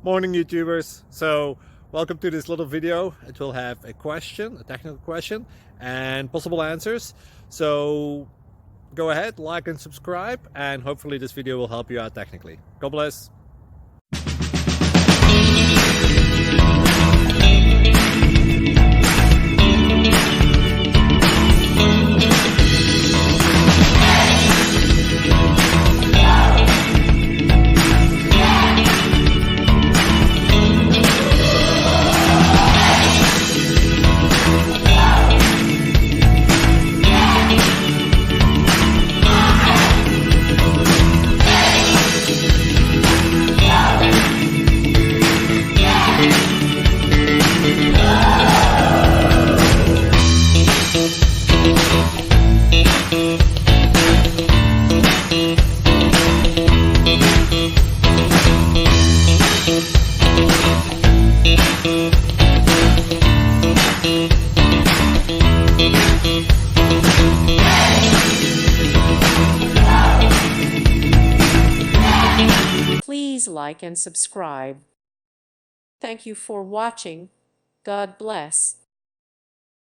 Morning YouTubers. So welcome to this little video. It will have a question, a technical question, and possible answers. So go ahead, like and subscribe, and hopefully this video will help you out technically. God bless. Please like and subscribe. Thank you for watching. God bless.